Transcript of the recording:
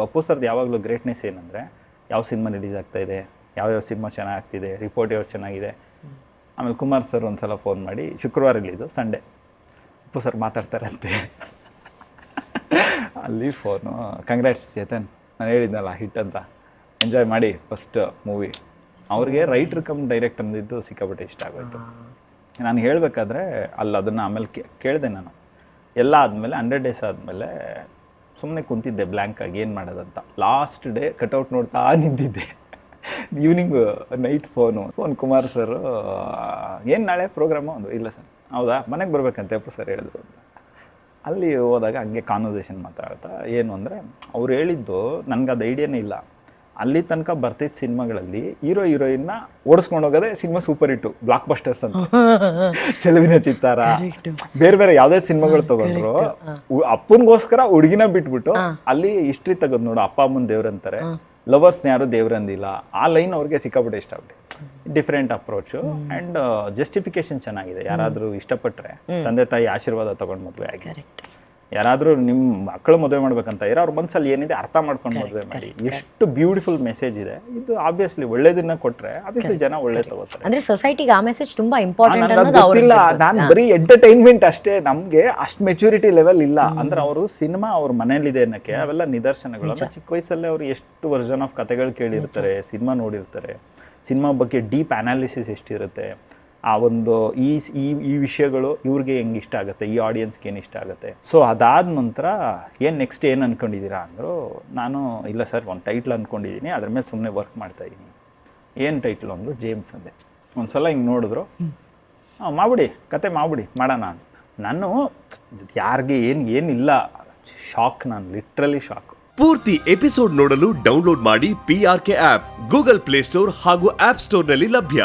ಅಪ್ಪು ಸರ್ದು ಯಾವಾಗಲೂ ಗ್ರೇಟ್ನೆಸ್ ಏನಂದರೆ ಯಾವ ಸಿನಿಮಾ ರಿಲೀಸ್ ಆಗ್ತಾಯಿದೆ, ಯಾವ್ಯಾವ ಸಿನಿಮಾ ಚೆನ್ನಾಗ್ತಿದೆ, ರಿಪೋರ್ಟ್ ಯಾವ್ದು ಚೆನ್ನಾಗಿದೆ. ಆಮೇಲೆ ಕುಮಾರ್ ಸರ್ ಒಂದು ಸಲ ಫೋನ್ ಮಾಡಿ ಶುಕ್ರವಾರ ರಿಲೀಸು, ಸಂಡೇ ಅಪ್ಪು ಸರ್ ಮಾತಾಡ್ತಾರಂತೆ. ಅಲ್ಲಿ ಫೋನು, ಕಂಗ್ರ್ಯಾಟ್ಸ್ ಚೇತನ್, ನಾನು ಹೇಳಿದ್ನಲ್ಲ ಹಿಟ್ ಅಂತ, ಎಂಜಾಯ್ ಮಾಡಿ ಫಸ್ಟ್ ಮೂವಿ. ಅವ್ರಿಗೆ ರೈಟ್ರ್ ಕಮ್ ಡೈರೆಕ್ಟ್ ಅಂದಿದ್ದು ಸಿಕ್ಕಾಪಟ್ಟೆ ಇಷ್ಟ ಆಗೋಯ್ತು. ನಾನು ಹೇಳಬೇಕಾದ್ರೆ ಅಲ್ಲಿ ಅದನ್ನು ಆಮೇಲೆ ಕೇಳಿದೆ ನಾನು. ಎಲ್ಲ ಆದಮೇಲೆ 100 days ಆದಮೇಲೆ ಸುಮ್ಮನೆ ಕುಂತಿದ್ದೆ ಬ್ಲ್ಯಾಂಕಾಗಿ, ಏನು ಮಾಡೋದಂತ. ಲಾಸ್ಟ್ ಡೇ ಕಟೌಟ್ ನೋಡ್ತಾ ನಿಂತಿದ್ದೆ. ಈವ್ನಿಂಗ್ ನೈಟ್ ಫೋನ್ ಕುಮಾರ್ ಸರು, ಏನು ನಾಳೆ ಪ್ರೋಗ್ರಾಮು ಒಂದು, ಇಲ್ಲ ಸರ್, ಹೌದಾ ಮನೆಗೆ ಬರ್ಬೇಕಂತೆ ಅಪ್ಪು ಸರ್ ಹೇಳಿದ್ರು ಅಂತ. ಅಲ್ಲಿ ಹೋದಾಗ ಹಂಗೆ ಕಾನ್ವರ್ಸೇಷನ್ ಮಾತಾಡ್ತಾ ಏನು ಅಂದರೆ, ಅವ್ರು ಹೇಳಿದ್ದು ನನಗೆ ಅದು ಐಡಿಯಾನೇ ಇಲ್ಲ. ಅಲ್ಲಿ ತನಕ ಬರ್ತಿದ್ದ ಸಿನಿಮಾಗಳಲ್ಲಿ ಹೀರೋಯಿನ್ನ ಓಡಿಸ್ಕೊಂಡು ಹೋಗೋದೇ ಸಿನಿಮಾ ಸೂಪರ್ ಹಿಟ್ಟು, ಬ್ಲಾಕ್ ಬಸ್ಟರ್ಸ್ ಅಂತ. ಚೆಲುವಿನ ಚಿತ್ತಾರ, ಬೇರೆ ಬೇರೆ ಯಾವುದೇ ಸಿನಿಮಾಗಳು ತಗೊಂಡ್ರು ಅಪ್ಪನಿಗೋಸ್ಕರ ಹುಡುಗಿನ ಬಿಟ್ಬಿಟ್ಟು ಅಲ್ಲಿ ಹಿಸ್ಟ್ರಿ ತೆಗೆದು ನೋಡು, ಅಪ್ಪ ಅಮ್ಮನ ದೇವ್ರಂತಾರೆ, ಲವರ್ಸ್ನ ಯಾರು ದೇವ್ರಂದಿಲ್ಲ. ಆ ಲೈನ್ ಅವ್ರಿಗೆ ಸಿಕ್ಕಾಪಟ್ಟೆ ಇಷ್ಟ ಆಗ್ಬಿಟ್ಟು. ಡಿಫ್ರೆಂಟ್ ಅಪ್ರೋಚು ಆ್ಯಂಡ್ ಜಸ್ಟಿಫಿಕೇಶನ್ ಚೆನ್ನಾಗಿದೆ. ಯಾರಾದರೂ ಇಷ್ಟಪಟ್ಟರೆ ತಂದೆ ತಾಯಿ ಆಶೀರ್ವಾದ ತೊಗೊಂಡು ಮದುವೆ ಆಗಿ, ಯಾರಾದರೂ ನಿಮ್ಮ ಮಕ್ಕಳು ಮದುವೆ ಮಾಡ್ಬೇಕಂತ ಇರೋ ಅವ್ರ ಮನಸ್ಸಲ್ಲಿ ಏನಿದೆ ಅರ್ಥ ಮಾಡ್ಕೊಂಡು ಮದುವೆ ಮಾಡಿ. ಎಷ್ಟು ಬ್ಯೂಟಿಫುಲ್ ಮೆಸೇಜ್ ಇದೆ ಇದು. ಆಬ್ವಿಯಸ್ಲಿ ಒಳ್ಳೇದನ್ನ ಕೊಟ್ಟರೆ ಆಬ್ವಿಯಸ್ಲಿ ಜನ ಒಳ್ಳೆ ತಗೋತಾರೆ. ಅಂದ್ರೆ ಸೊಸೈಟಿಗೆ ಆ ಮೆಸೇಜ್ ತುಂಬಾ ಇಂಪಾರ್ಟೆಂಟ್ ಅನ್ನೋದು ಗೊತ್ತಿಲ್ಲ. ನಾನು ಬರೀ ಎಂಟರ್ಟೈನ್ಮೆಂಟ್ ಅಷ್ಟೇ, ನಮಗೆ ಅಷ್ಟು ಮೆಚುರಿಟಿ ಲೆವೆಲ್ ಇಲ್ಲ. ಅಂದ್ರೆ ಅವರು ಸಿನಿಮಾ ಅವ್ರ ಮನೇಲಿದೆ ಅನ್ನೋಕ್ಕೆ ಅವೆಲ್ಲ ನಿದರ್ಶನಗಳು. ಚಿಕ್ಕ ವಯಸ್ಸಲ್ಲೇ ಅವರು ಎಷ್ಟು ವರ್ಷನ್ ಆಫ್ ಕಥೆಗಳು ಕೇಳಿರ್ತಾರೆ, ಸಿನಿಮಾ ನೋಡಿರ್ತಾರೆ, ಸಿನಿಮಾ ಬಗ್ಗೆ ಡೀಪ್ ಅನಾಲಿಸಿಸ್ ಎಷ್ಟಿರುತ್ತೆ. ಆ ಒಂದು ಈ ವಿಷಯಗಳು ಇವ್ರಿಗೆ ಹೆಂಗೆ ಇಷ್ಟ ಆಗುತ್ತೆ, ಈ ಆಡಿಯನ್ಸ್ಗೆ ಏನು ಇಷ್ಟ ಆಗುತ್ತೆ. ಸೊ ಅದಾದ ನಂತರ ಏನು ನೆಕ್ಸ್ಟ್ ಏನು ಅಂದ್ಕೊಂಡಿದ್ದೀರಾ ಅಂದರು. ನಾನು ಇಲ್ಲ ಸರ್ ಒಂದು ಟೈಟ್ಲ್ ಅಂದ್ಕೊಂಡಿದ್ದೀನಿ, ಅದ್ರ ಮೇಲೆ ಸುಮ್ಮನೆ ವರ್ಕ್ ಮಾಡ್ತಾಯಿದ್ದೀನಿ. ಏನು ಟೈಟ್ಲು ಅಂದರು, ಜೇಮ್ಸ್ ಅಂದೆ. ಒಂದು ಸಲ ಹಿಂಗೆ ನೋಡಿದ್ರು, ಮಾಡ್ಬಿಡಿ ಕತೆ ಮಾಡ್ಬಿಡಿ ಮಾಡೋಣ. ನಾನು ಯಾರಿಗೆ ಏನಿಲ್ಲ, ಶಾಕ್, ನಾನು ಲಿಟ್ರಲಿ ಶಾಕ್. ಪೂರ್ತಿ ಎಪಿಸೋಡ್ ನೋಡಲು ಡೌನ್ಲೋಡ್ ಮಾಡಿ PRK ಆಪ್, ಗೂಗಲ್ ಪ್ಲೇಸ್ಟೋರ್ ಹಾಗೂ ಆಪ್ ಸ್ಟೋರ್ನಲ್ಲಿ ಲಭ್ಯ.